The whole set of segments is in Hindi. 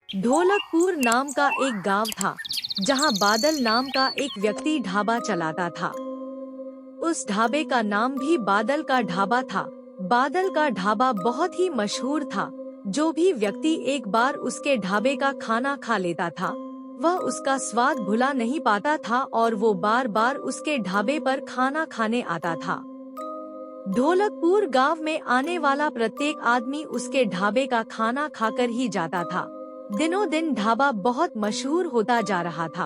ढोलकपुर नाम का एक गांव था, जहां बादल नाम का एक व्यक्ति ढाबा चलाता था। उस ढाबे का नाम भी बादल का ढाबा था। बादल का ढाबा बहुत ही मशहूर था। जो भी व्यक्ति एक बार उसके ढाबे का खाना खा लेता था, वह उसका स्वाद भुला नहीं पाता था और वो बार बार उसके ढाबे पर खाना खाने आता था। ढोलकपुर गांव में आने वाला प्रत्येक आदमी उसके ढाबे का खाना खाकर ही जाता था। दिनों दिन ढाबा बहुत मशहूर होता जा रहा था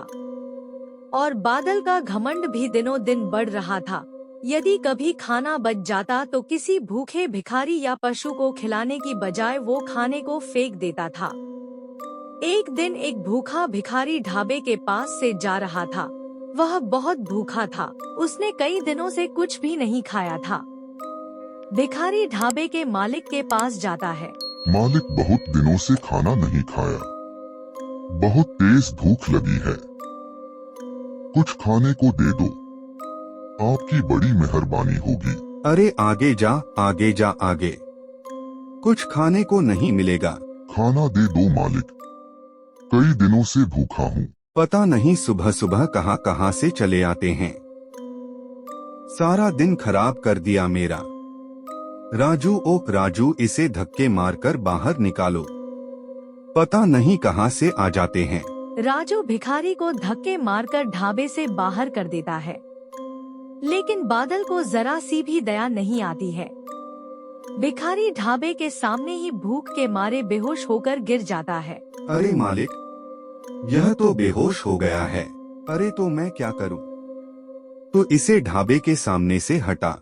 और बादल का घमंड भी दिनों दिन बढ़ रहा था। यदि कभी खाना बच जाता तो किसी भूखे भिखारी या पशु को खिलाने की बजाय वो खाने को फेंक देता था। एक दिन एक भूखा भिखारी ढाबे के पास से जा रहा था। वह बहुत भूखा था। उसने कई दिनों से कुछ भी नहीं खाया था। भिखारी ढाबे के मालिक के पास जाता है। मालिक, बहुत दिनों से खाना नहीं खाया, बहुत तेज भूख लगी है, कुछ खाने को दे दो, आपकी बड़ी मेहरबानी होगी। अरे आगे जा, आगे जा, आगे कुछ खाने को नहीं मिलेगा। खाना दे दो मालिक, कई दिनों से भूखा हूँ। पता नहीं सुबह सुबह कहाँ से चले आते हैं, सारा दिन खराब कर दिया मेरा। राजू, ओ राजू, इसे धक्के मारकर बाहर निकालो, पता नहीं कहाँ से आ जाते हैं। राजू भिखारी को धक्के मारकर ढाबे से बाहर कर देता है, लेकिन बादल को जरा सी भी दया नहीं आती है। भिखारी ढाबे के सामने ही भूख के मारे बेहोश होकर गिर जाता है। अरे मालिक, यह तो बेहोश हो गया है। अरे तो मैं क्या करूं? तो इसे ढाबे के सामने से हटा,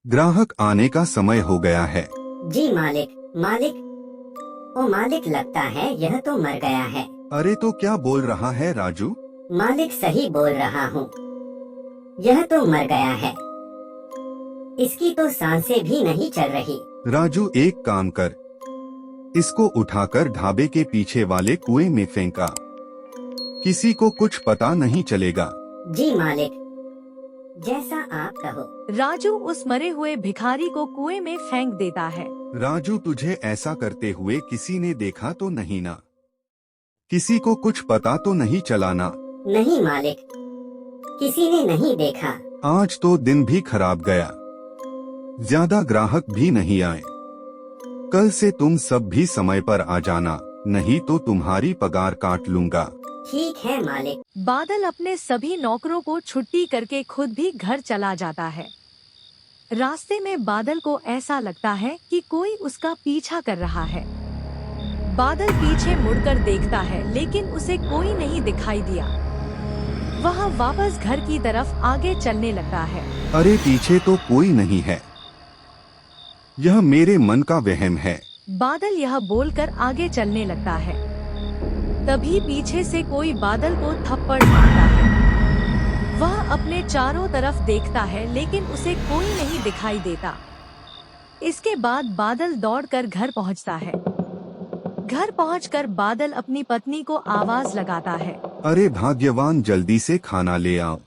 ग्राहक आने का समय हो गया है। जी मालिक, मालिक, ओ मालिक, लगता है यह तो मर गया है। अरे तो क्या बोल रहा है राजू? मालिक, सही बोल रहा हूँ, यह तो मर गया है, इसकी तो सांसें भी नहीं चल रही। राजू, एक काम कर, इसको उठाकर ढाबे के पीछे वाले कुएं में फेंका, किसी को कुछ पता नहीं चलेगा। जी मालिक, जैसा आप कहो। राजू उस मरे हुए भिखारी को कुएं में फेंक देता है। राजू, तुझे ऐसा करते हुए किसी ने देखा तो नहीं ना? किसी को कुछ पता तो नहीं चला ना? नहीं मालिक, किसी ने नहीं देखा। आज तो दिन भी खराब गया, ज्यादा ग्राहक भी नहीं आए। कल से तुम सब भी समय पर आ जाना, नहीं तो तुम्हारी पगार काट लूंगा। ठीक है मालिक। बादल अपने सभी नौकरों को छुट्टी करके खुद भी घर चला जाता है। रास्ते में बादल को ऐसा लगता है कि कोई उसका पीछा कर रहा है। बादल पीछे मुड़कर देखता है, लेकिन उसे कोई नहीं दिखाई दिया। वह वापस घर की तरफ आगे चलने लगता है। अरे पीछे तो कोई नहीं है, यह मेरे मन का वहम है। बादल यह बोलकर आगे चलने लगता है। तभी पीछे से कोई बादल को थप्पड़ मारता है। वह अपने चारों तरफ देखता है, लेकिन उसे कोई नहीं दिखाई देता। इसके बाद बादल दौड़कर घर पहुंचता है। घर पहुंचकर बादल अपनी पत्नी को आवाज लगाता है। अरे भाग्यवान, जल्दी से खाना ले आओ,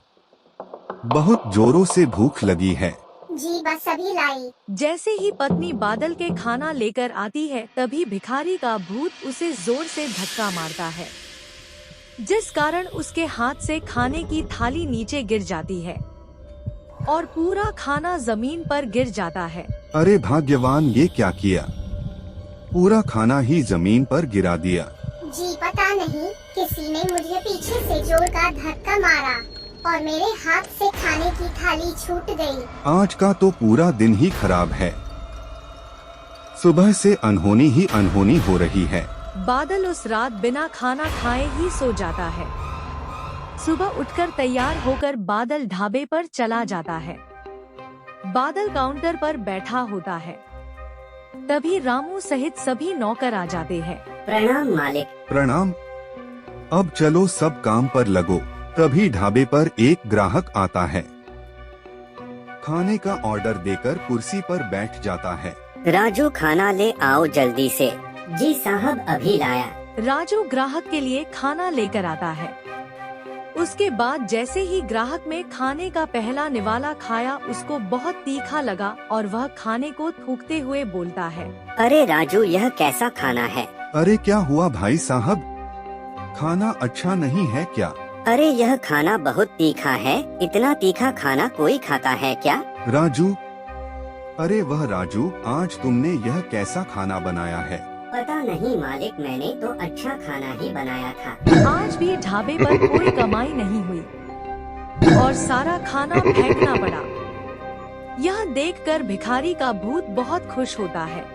बहुत जोरों से भूख लगी है। जी बस अभी लाई। जैसे ही पत्नी बादल के खाना लेकर आती है, तभी भिखारी का भूत उसे जोर से धक्का मारता है, जिस कारण उसके हाथ से खाने की थाली नीचे गिर जाती है और पूरा खाना जमीन पर गिर जाता है। अरे भाग्यवान, ये क्या किया? पूरा खाना ही जमीन पर गिरा दिया। जी पता नहीं, किसी ने मुझे पीछे से जोर का धक्का मारा और मेरे हाथ से खाने की थाली छूट गई। आज का तो पूरा दिन ही खराब है, सुबह से अनहोनी ही अनहोनी हो रही है। बादल उस रात बिना खाना खाए ही सो जाता है। सुबह उठकर तैयार होकर बादल ढाबे पर चला जाता है। बादल काउंटर पर बैठा होता है। तभी रामू सहित सभी नौकर आ जाते हैं। प्रणाम मालिक। प्रणाम। अब चलो सब काम पर लगो। तभी ढाबे पर एक ग्राहक आता है, खाने का ऑर्डर देकर कुर्सी पर बैठ जाता है। राजू, खाना ले आओ जल्दी से। जी साहब, अभी लाया। राजू ग्राहक के लिए खाना लेकर आता है। उसके बाद जैसे ही ग्राहक में खाने का पहला निवाला खाया, उसको बहुत तीखा लगा और वह खाने को थूकते हुए बोलता है। अरे राजू, यह कैसा खाना है? अरे क्या हुआ भाई साहब, खाना अच्छा नहीं है क्या? अरे यह खाना बहुत तीखा है, इतना तीखा खाना कोई खाता है क्या? राजू, अरे वह राजू, आज तुमने यह कैसा खाना बनाया है? पता नहीं मालिक, मैंने तो अच्छा खाना ही बनाया था। आज भी ढाबे पर कोई कमाई नहीं हुई और सारा खाना फेंकना पड़ा। यह देखकर भिखारी का भूत बहुत खुश होता है।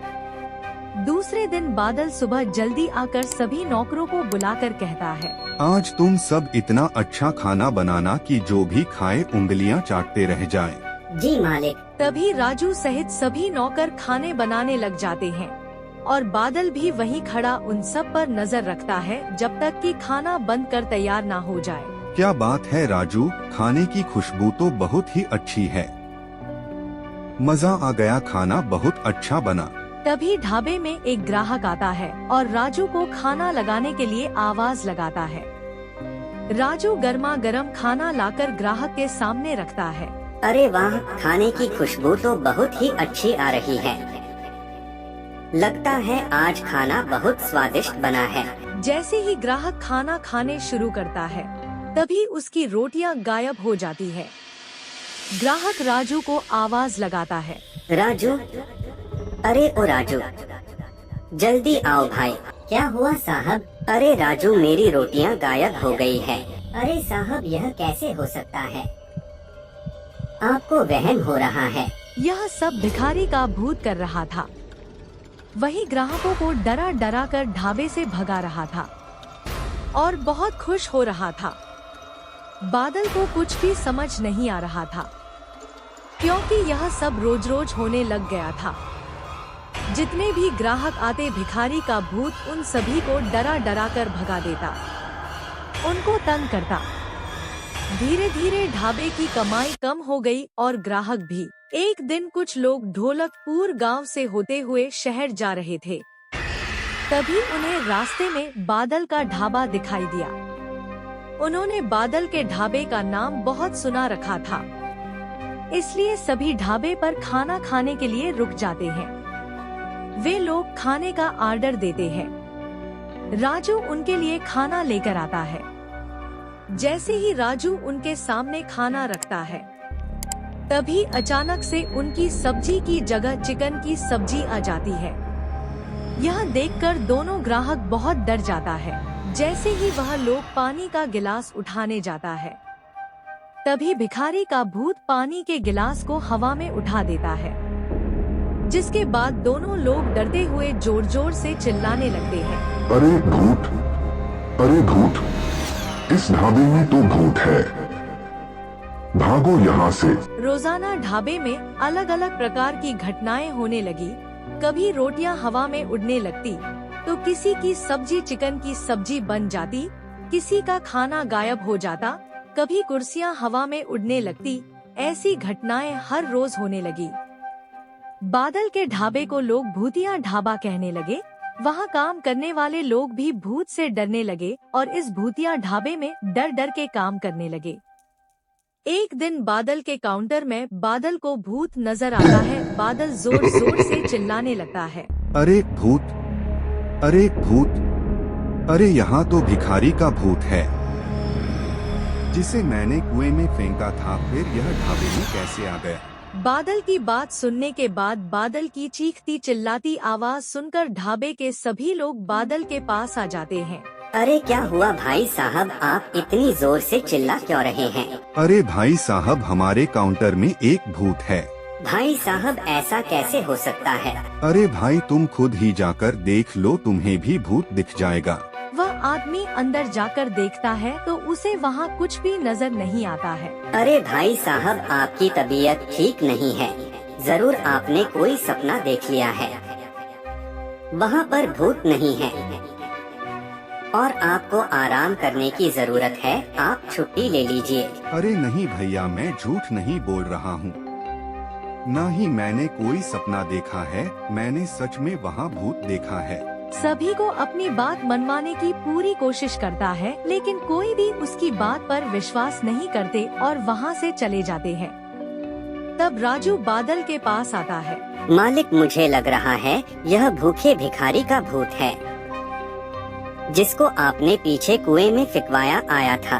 दूसरे दिन बादल सुबह जल्दी आकर सभी नौकरों को बुलाकर कहता है, आज तुम सब इतना अच्छा खाना बनाना कि जो भी खाए उंगलियां चाटते रह जाएं। जी मालिक। तभी राजू सहित सभी नौकर खाने बनाने लग जाते हैं और बादल भी वहीं खड़ा उन सब पर नजर रखता है जब तक कि खाना बन कर तैयार ना हो जाए। क्या बात है राजू, खाने की खुशबू तो बहुत ही अच्छी है, मजा आ गया, खाना बहुत अच्छा बना। तभी ढाबे में एक ग्राहक आता है और राजू को खाना लगाने के लिए आवाज लगाता है। राजू गर्मा गर्म खाना लाकर ग्राहक के सामने रखता है। अरे वाह, खाने की खुशबू तो बहुत ही अच्छी आ रही है। लगता है आज खाना बहुत स्वादिष्ट बना है। जैसे ही ग्राहक खाना खाने शुरू करता है तभी उसकी रोटियां गायब हो जाती है। ग्राहक राजू को आवाज लगाता है, राजू, अरे ओ राजू, जल्दी आओ भाई। क्या हुआ साहब? अरे राजू, मेरी रोटियां गायब हो गई है। अरे साहब, यह कैसे हो सकता है? आपको वहम हो रहा है। यह सब भिखारी का भूत कर रहा था। वही ग्राहकों को डरा डरा कर ढाबे से भगा रहा था और बहुत खुश हो रहा था। बादल को कुछ भी समझ नहीं आ रहा था क्योंकि यह सब रोज रोज होने लग गया था। जितने भी ग्राहक आते भिखारी का भूत उन सभी को डरा डरा कर भगा देता, उनको तंग करता। धीरे धीरे ढाबे की कमाई कम हो गई और ग्राहक भी। एक दिन कुछ लोग ढोलकपुर गांव से होते हुए शहर जा रहे थे। तभी उन्हें रास्ते में बादल का ढाबा दिखाई दिया। उन्होंने बादल के ढाबे का नाम बहुत सुना रखा था, इसलिए सभी ढाबे पर खाना खाने के लिए रुक जाते हैं। वे लोग खाने का ऑर्डर देते हैं। राजू उनके लिए खाना लेकर आता है। जैसे ही राजू उनके सामने खाना रखता है तभी अचानक से उनकी सब्जी की जगह चिकन की सब्जी आ जाती है। यह देखकर दोनों ग्राहक बहुत डर जाता है। जैसे ही वह लोग पानी का गिलास उठाने जाता है तभी भिखारी का भूत पानी के गिलास को हवा में उठा देता है, जिसके बाद दोनों लोग डरते हुए जोर जोर से चिल्लाने लगते हैं। अरे भूत, अरे भूत, इस ढाबे में तो भूत है, भागो यहाँ से। रोजाना ढाबे में अलग अलग प्रकार की घटनाएं होने लगी। कभी रोटियां हवा में उड़ने लगती तो किसी की सब्जी चिकन की सब्जी बन जाती, किसी का खाना गायब हो जाता, कभी कुर्सियां हवा में उड़ने लगती। ऐसी घटनाएं हर रोज होने लगी। बादल के ढाबे को लोग भूतिया ढाबा कहने लगे। वहाँ काम करने वाले लोग भी भूत से डरने लगे और इस भूतिया ढाबे में डर डर के काम करने लगे। एक दिन बादल के काउंटर में बादल को भूत नजर आता है। बादल जोर जोर से चिल्लाने लगता है, अरे भूत, अरे भूत, अरे यहाँ तो भिखारी का भूत है, जिसे मैंने कुएं में फेंका था, फिर यह ढाबे में कैसे आ गया? बादल की बात सुनने के बाद बादल की चीखती चिल्लाती आवाज सुनकर ढाबे के सभी लोग बादल के पास आ जाते हैं। अरे क्या हुआ भाई साहब, आप इतनी जोर से चिल्ला क्यों रहे हैं? अरे भाई साहब, हमारे काउंटर में एक भूत है। भाई साहब, ऐसा कैसे हो सकता है? अरे भाई, तुम खुद ही जाकर देख लो, तुम्हें भी भूत दिख जाएगा। वह आदमी अंदर जाकर देखता है तो उसे वहाँ कुछ भी नजर नहीं आता है। अरे भाई साहब, आपकी तबीयत ठीक नहीं है, जरूर आपने कोई सपना देख लिया है। वहाँ पर भूत नहीं है और आपको आराम करने की जरूरत है, आप छुट्टी ले लीजिए। अरे नहीं भैया, मैं झूठ नहीं बोल रहा हूँ, ना ही मैंने कोई सपना देखा है, मैंने सच में वहाँ भूत देखा है। सभी को अपनी बात मनवाने की पूरी कोशिश करता है, लेकिन कोई भी उसकी बात पर विश्वास नहीं करते और वहाँ से चले जाते हैं। तब राजू बादल के पास आता है। मालिक, मुझे लग रहा है यह भूखे भिखारी का भूत है। जिसको आपने पीछे कुएं में फिकवाया आया था।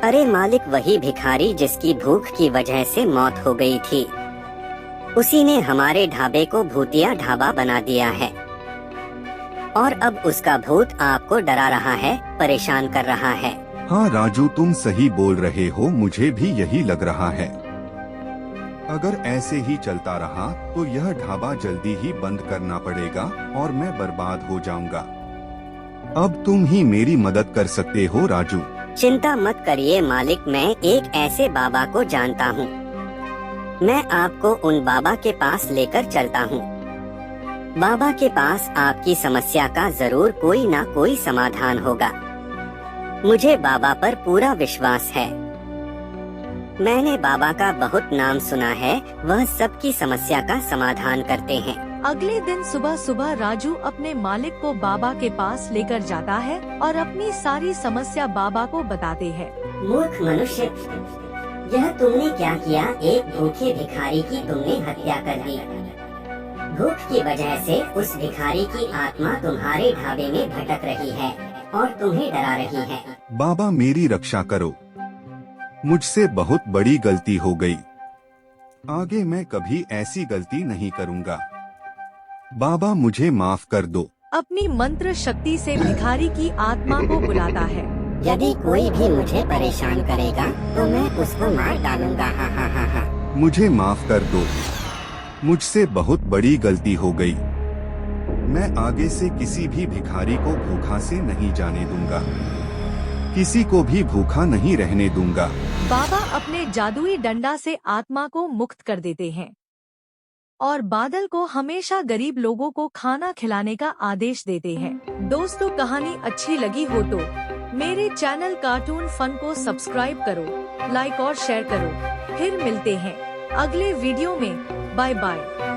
अरे मालिक, वही भिखारी जिसकी भूख की वजह से मौत हो गई थी। उसी ने हमारे ढाबे को भूतिया ढाबा बना दिया है और अब उसका भूत आपको डरा रहा है, परेशान कर रहा है। हाँ राजू, तुम सही बोल रहे हो, मुझे भी यही लग रहा है। अगर ऐसे ही चलता रहा तो यह ढाबा जल्दी ही बंद करना पड़ेगा और मैं बर्बाद हो जाऊंगा। अब तुम ही मेरी मदद कर सकते हो राजू। चिंता मत करिए मालिक, मैं एक ऐसे बाबा को जानता हूँ। मैं आपको उन बाबा के पास लेकर चलता हूँ। बाबा के पास आपकी समस्या का जरूर कोई ना कोई समाधान होगा। मुझे बाबा पर पूरा विश्वास है। मैंने बाबा का बहुत नाम सुना है, वह सबकी समस्या का समाधान करते हैं। अगले दिन सुबह सुबह राजू अपने मालिक को बाबा के पास लेकर जाता है और अपनी सारी समस्या बाबा को बताते हैं। मूर्ख मनुष्य, यह तुमने क्या किया? एक भूखे भिखारी की तुमने हत्या कर दी। भूख की वजह से उस भिखारी की आत्मा तुम्हारे ढाबे में भटक रही है और तुम्हें डरा रही है। बाबा मेरी रक्षा करो, मुझसे बहुत बड़ी गलती हो गई। आगे मैं कभी ऐसी गलती नहीं करूँगा। बाबा मुझे माफ कर दो। अपनी मंत्र शक्ति से भिखारी की आत्मा को बुलाता है। यदि कोई भी मुझे परेशान करेगा तो मैं उसको मार डालूंगा। हा हा हा हा। मुझे माफ कर दो, मुझसे बहुत बड़ी गलती हो गई। मैं आगे से किसी भी भिखारी को भूखा से नहीं जाने दूंगा, किसी को भी भूखा नहीं रहने दूंगा। बाबा अपने जादुई डंडा से आत्मा को मुक्त कर देते हैं और बादल को हमेशा गरीब लोगों को खाना खिलाने का आदेश देते हैं। दोस्तों, कहानी अच्छी लगी हो तो मेरे चैनल कार्टून फन को सब्सक्राइब करो, लाइक और शेयर करो। फिर मिलते हैं अगले वीडियो में। Bye bye.